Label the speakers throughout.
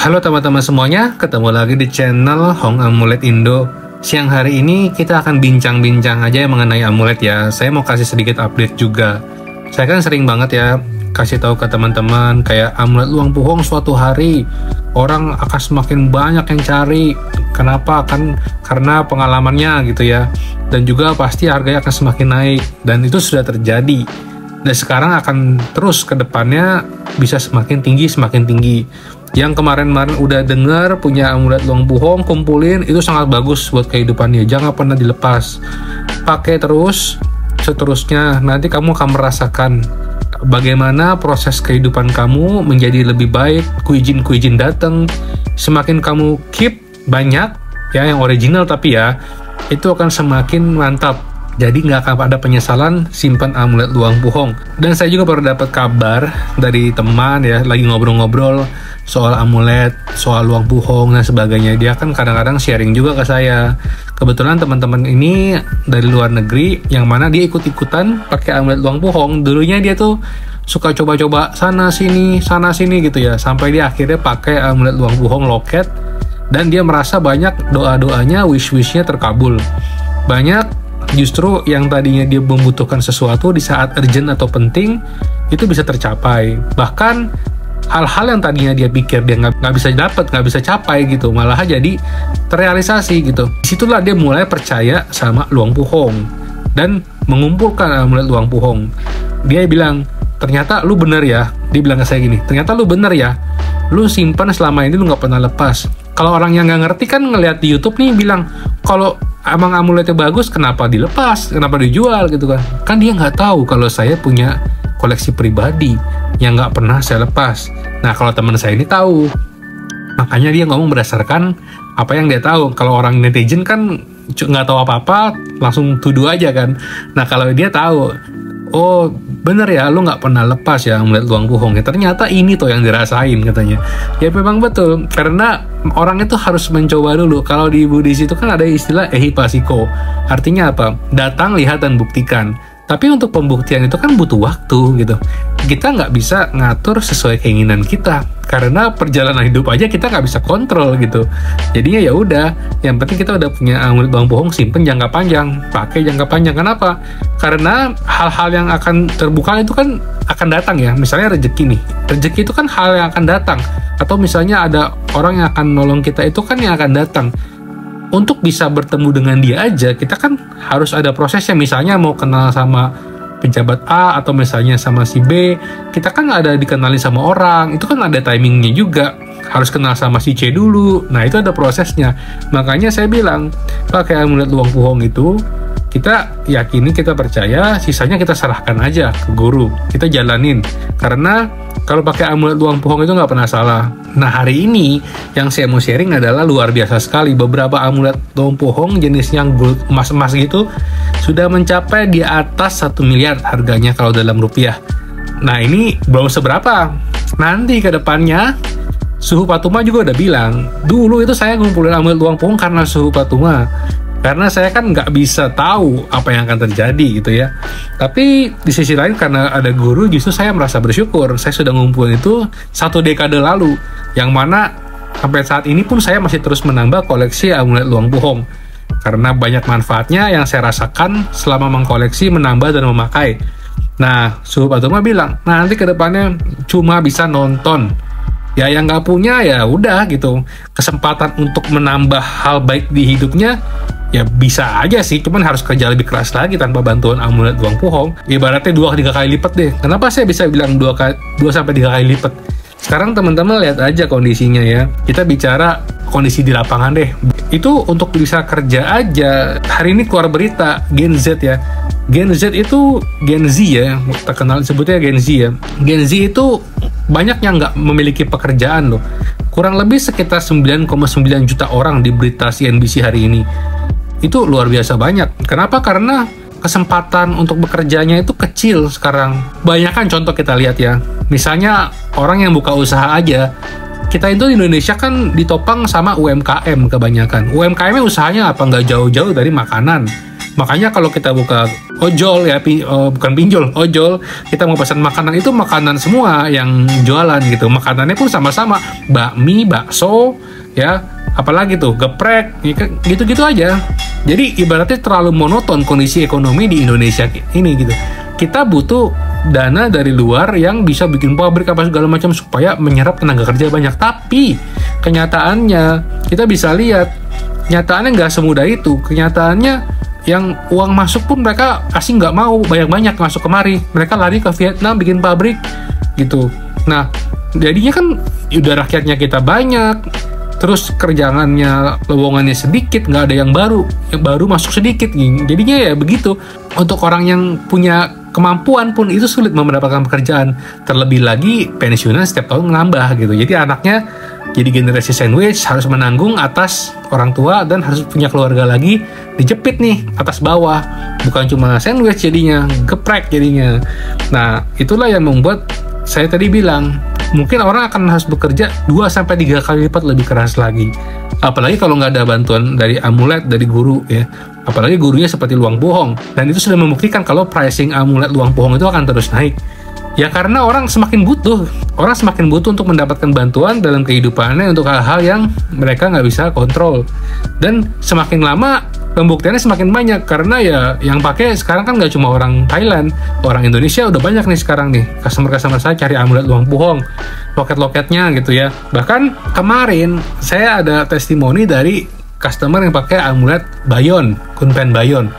Speaker 1: Halo teman-teman semuanya, ketemu lagi di channel Hong Amulet Indo. Siang hari ini kita akan bincang-bincang aja mengenai amulet ya. Saya mau kasih sedikit update juga. Saya kan sering banget ya kasih tahu ke teman-teman kayak amulet luang puhong suatu hari orang akan semakin banyak yang cari. Kenapa? Karena pengalamannya gitu ya. Dan juga pasti harganya akan semakin naik, dan itu sudah terjadi. Dan sekarang akan terus ke depannya bisa semakin tinggi. Yang kemarin-kemarin udah dengar punya amulet luang puhong, kumpulin, itu sangat bagus buat kehidupannya. Jangan pernah dilepas. Pakai terus, seterusnya. Nanti kamu akan merasakan bagaimana proses kehidupan kamu menjadi lebih baik. Kuijin datang. Semakin kamu keep banyak, ya yang original tapi ya, itu akan semakin mantap. Jadi nggak akan ada penyesalan simpan amulet luang puhong. Dan saya juga baru dapat kabar dari teman ya, lagi ngobrol-ngobrol soal amulet, soal luang puhong dan sebagainya. Dia kan kadang-kadang sharing juga ke saya. Kebetulan teman-teman ini dari luar negeri, yang mana dia ikut-ikutan pakai amulet luang puhong. Dulunya dia tuh suka coba-coba sana sini gitu ya, sampai dia akhirnya pakai amulet luang puhong loket, dan dia merasa banyak doa-doanya, wish-wishnya terkabul. Banyak justru yang tadinya dia membutuhkan sesuatu di saat urgent atau penting, itu bisa tercapai. Bahkan hal-hal yang tadinya dia pikir dia nggak bisa dapat, nggak bisa capai gitu, malah jadi terrealisasi gitu. Disitulah dia mulai percaya sama luang puhong dan mengumpulkan amulet luang puhong. Dia bilang, ternyata lu bener ya. Dia bilang ke saya gini, ternyata lu bener ya, lu simpan selama ini, lu nggak pernah lepas. Kalau orang yang nggak ngerti kan ngeliat di YouTube nih bilang, kalau emang amuletnya bagus, kenapa dilepas, kenapa dijual gitu kan. Kan dia nggak tahu kalau saya punya koleksi pribadi yang nggak pernah saya lepas. Nah, kalau teman saya ini tahu, makanya dia ngomong berdasarkan apa yang dia tahu. Kalau orang netizen kan nggak tahu apa-apa, langsung tuduh aja kan. Nah, kalau dia tahu, oh bener ya, lu nggak pernah lepas ya amulet luang puhong ya, ternyata ini tuh yang dirasain katanya. Ya memang betul, karena orang itu harus mencoba dulu. Kalau di Buddhis itu kan ada istilah ehipasiko, artinya apa? Datang, lihat, dan buktikan. Tapi untuk pembuktian itu kan butuh waktu gitu. Kita nggak bisa ngatur sesuai keinginan kita, karena perjalanan hidup aja kita nggak bisa kontrol gitu. Jadinya ya udah, yang penting kita udah punya amulet luang puhong, simpen jangka panjang, pakai jangka panjang. Kenapa? Karena hal-hal yang akan terbuka itu kan akan datang ya. Misalnya rezeki nih, rezeki itu kan hal yang akan datang. Atau misalnya ada orang yang akan nolong kita, itu kan yang akan datang. Untuk bisa bertemu dengan dia aja, kita kan harus ada prosesnya. Misalnya mau kenal sama pejabat A atau misalnya sama si B, kita kan ada dikenali sama orang, itu kan ada timingnya juga. Harus kenal sama si C dulu. Nah, itu ada prosesnya. Makanya saya bilang, pakai amulet luang puhong itu, kita yakini, kita percaya, sisanya kita serahkan aja ke guru. Kita jalanin. Karena kalau pakai amulet luang puhong itu nggak pernah salah. Nah, hari ini yang saya mau sharing adalah luar biasa sekali. Beberapa amulet luang puhong jenis yang gold, emas-emas gitu, sudah mencapai di atas 1 miliar harganya kalau dalam rupiah. Nah, ini belum seberapa. Nanti ke depannya, Suhu Patuma juga udah bilang, dulu itu saya ngumpulin amulet luang puhong karena Suhu Patuma. Karena saya kan nggak bisa tahu apa yang akan terjadi gitu ya. Tapi di sisi lain karena ada guru, justru saya merasa bersyukur. Saya sudah ngumpulin itu 1 dekade lalu. Yang mana sampai saat ini pun saya masih terus menambah koleksi amulet luang puhong. Karena banyak manfaatnya yang saya rasakan selama mengkoleksi, menambah, dan memakai. Nah, Suhu Patuma bilang, nah nanti ke depannya cuma bisa nonton. Ya yang nggak punya ya udah gitu. Kesempatan untuk menambah hal baik di hidupnya ya bisa aja sih, cuman harus kerja lebih keras lagi tanpa bantuan amulet luang puhong. Ibaratnya 2-3 kali lipat deh. Kenapa saya bisa bilang 2-3 kali lipat? Sekarang teman-teman lihat aja kondisinya ya. Kita bicara kondisi di lapangan deh. Itu untuk bisa kerja aja. Hari ini keluar berita Gen Z ya. Gen Z itu Gen Z ya, terkenal sebutnya Gen Z ya. Gen Z itu banyak yang nggak memiliki pekerjaan loh. Kurang lebih sekitar 9,9 juta orang di berita CNBC hari ini. Itu luar biasa banyak. Kenapa? Karena kesempatan untuk bekerjanya itu kecil sekarang. Banyak kan contoh kita lihat ya. Misalnya orang yang buka usaha aja. Kita itu di Indonesia kan ditopang sama UMKM kebanyakan. UMKM usahanya apa? Nggak jauh-jauh dari makanan. Makanya kalau kita buka ojol ya, bukan pinjol, ojol, kita mau pesan makanan, itu makanan semua yang jualan gitu. Makanannya pun sama-sama, bakmi, bakso, ya, apalagi tuh geprek, gitu-gitu aja. Jadi ibaratnya terlalu monoton kondisi ekonomi di Indonesia ini gitu. Kita butuh dana dari luar yang bisa bikin pabrik apa segala macam supaya menyerap tenaga kerja banyak. Tapi kenyataannya kita bisa lihat, nyataannya nggak semudah itu. Kenyataannya yang uang masuk pun mereka asing nggak mau banyak-banyak masuk kemari. Mereka lari ke Vietnam bikin pabrik gitu. Nah jadinya kan udah rakyatnya kita banyak, terus kerjaannya, lowongannya sedikit, nggak ada yang baru masuk sedikit. Jadinya ya begitu. Untuk orang yang punya kemampuan pun itu sulit mendapatkan pekerjaan. Terlebih lagi pensiunan setiap tahun nambah gitu. Jadi anaknya jadi generasi sandwich, harus menanggung atas orang tua dan harus punya keluarga lagi, dijepit nih atas bawah. Bukan cuma sandwich jadinya, geprek jadinya. Nah itulah yang membuat saya tadi bilang, mungkin orang akan harus bekerja 2-3 kali lipat lebih keras lagi. Apalagi kalau nggak ada bantuan dari Amulet, dari guru ya. Apalagi gurunya seperti Luang Puhong. Dan itu sudah membuktikan kalau pricing Amulet Luang Puhong itu akan terus naik. Ya karena orang semakin butuh. Orang semakin butuh untuk mendapatkan bantuan dalam kehidupannya untuk hal-hal yang mereka nggak bisa kontrol. Dan semakin lama pembuktiannya semakin banyak. Karena ya yang pakai sekarang kan nggak cuma orang Thailand. Orang Indonesia udah banyak nih sekarang nih. Customer-customer saya cari Amulet Luang Puhong. Loket-loketnya gitu ya. Bahkan kemarin saya ada testimoni dari customer yang pakai amulet Bayon, Kunpen Bayon.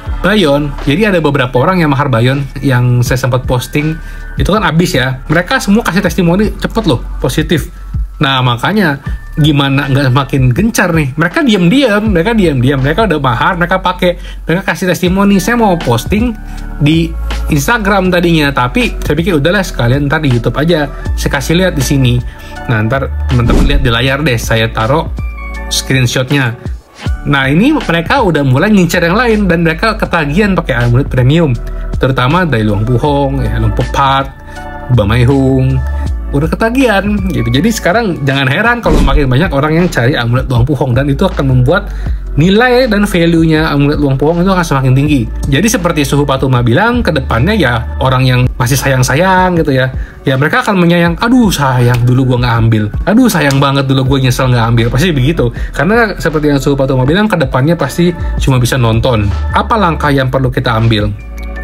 Speaker 1: Jadi ada beberapa orang yang mahar Bayon yang saya sempat posting, itu kan abis ya. Mereka semua kasih testimoni cepet loh, positif. Nah makanya gimana nggak makin gencar nih? Mereka diam-diam, mereka udah mahar, mereka pakai, mereka kasih testimoni. Saya mau posting di Instagram tadinya, tapi saya pikir udahlah sekalian ntar di YouTube aja. Saya kasih lihat di sini. Nah ntar teman-teman lihat di layar deh, saya taruh screenshotnya. Nah ini mereka udah mulai ngincar yang lain dan mereka ketagihan pakai amulet premium, terutama dari Luang Puhong, ya, Luang Pupat, Bamaihung, udah ketagihan gitu. Jadi sekarang jangan heran kalau makin banyak orang yang cari amulet Luang Puhong, dan itu akan membuat nilai dan value-nya amulet Luang Puhong itu akan semakin tinggi. Jadi seperti Suhu Patuma bilang, ke depannya ya orang yang masih sayang-sayang gitu ya, ya mereka akan menyayang, aduh sayang dulu gue nggak ambil, aduh sayang banget dulu gue nyesel nggak ambil, pasti begitu. Karena seperti yang Suhu Patuma bilang, ke depannya pasti cuma bisa nonton. Apa langkah yang perlu kita ambil?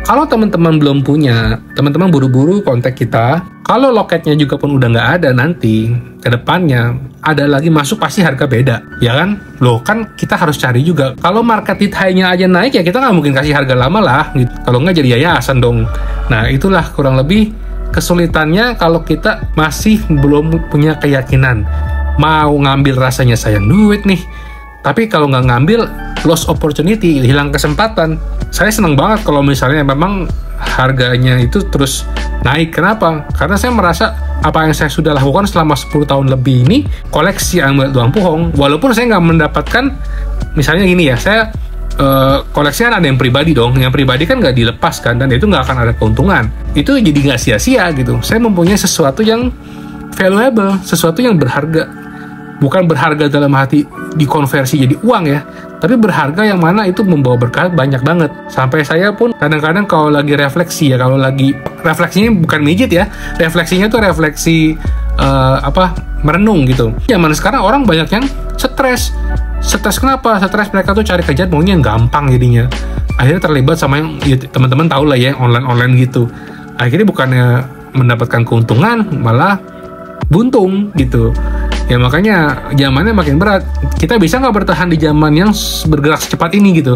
Speaker 1: Kalau teman-teman belum punya, teman-teman buru-buru kontak kita. Kalau loketnya juga pun udah nggak ada, nanti ke depannya ada lagi masuk pasti harga beda, ya kan? Loh kan kita harus cari juga. Kalau market high-nya aja naik ya kita nggak mungkin kasih harga lama lah, gitu. Kalau nggak jadi yayasan dong. Nah itulah kurang lebih kesulitannya kalau kita masih belum punya keyakinan. Mau ngambil rasanya sayang duit nih, tapi kalau nggak ngambil, lost opportunity, hilang kesempatan. Saya senang banget kalau misalnya memang harganya itu terus naik. Kenapa? Karena saya merasa apa yang saya sudah lakukan selama 10 tahun lebih ini, koleksi amulet Luang Puhong, walaupun saya nggak mendapatkan, misalnya gini ya, saya koleksi kan ada yang pribadi dong, yang pribadi kan nggak dilepaskan, dan itu nggak akan ada keuntungan. Itu jadi nggak sia-sia gitu. Saya mempunyai sesuatu yang valuable, sesuatu yang berharga. Bukan berharga dalam hati dikonversi jadi uang ya, tapi berharga yang mana itu membawa berkah banyak banget. Sampai saya pun kadang-kadang kalau lagi refleksi ya, kalau lagi refleksinya bukan mijit ya, refleksinya tuh refleksi merenung gitu. Zaman sekarang orang banyak yang stres. Stres kenapa? Stres mereka tuh cari kerjaan maunya yang gampang jadinya. Akhirnya terlibat sama yang ya, teman-teman tahu lah ya, online gitu. Akhirnya bukannya mendapatkan keuntungan, malah buntung gitu. Ya makanya zamannya makin berat. Kita bisa nggak bertahan di zaman yang bergerak secepat ini gitu.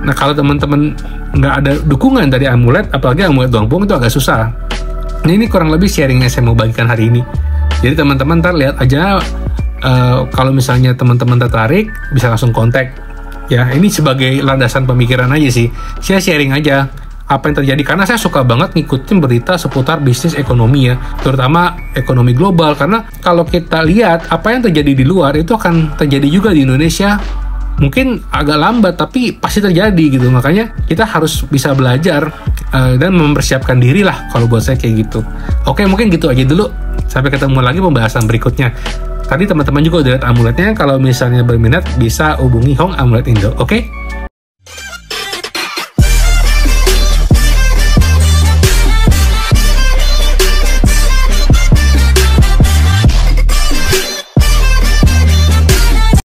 Speaker 1: Nah kalau teman-teman nggak ada dukungan dari amulet, apalagi amulet Luang Puhong, itu agak susah. Nah ini kurang lebih sharing yang saya mau bagikan hari ini. Jadi teman-teman ntar lihat aja, kalau misalnya teman-teman tertarik bisa langsung kontak. Ya ini sebagai landasan pemikiran aja sih. Saya sharing aja apa yang terjadi, karena saya suka banget ngikutin berita seputar bisnis ekonomi ya, terutama ekonomi global. Karena kalau kita lihat apa yang terjadi di luar itu akan terjadi juga di Indonesia, mungkin agak lambat tapi pasti terjadi gitu. Makanya kita harus bisa belajar dan mempersiapkan diri lah, kalau buat saya kayak gitu. Oke, mungkin gitu aja dulu, sampai ketemu lagi pembahasan berikutnya. Tadi teman-teman juga udah lihat amuletnya, kalau misalnya berminat bisa hubungi Hong Amulet Indo. Oke?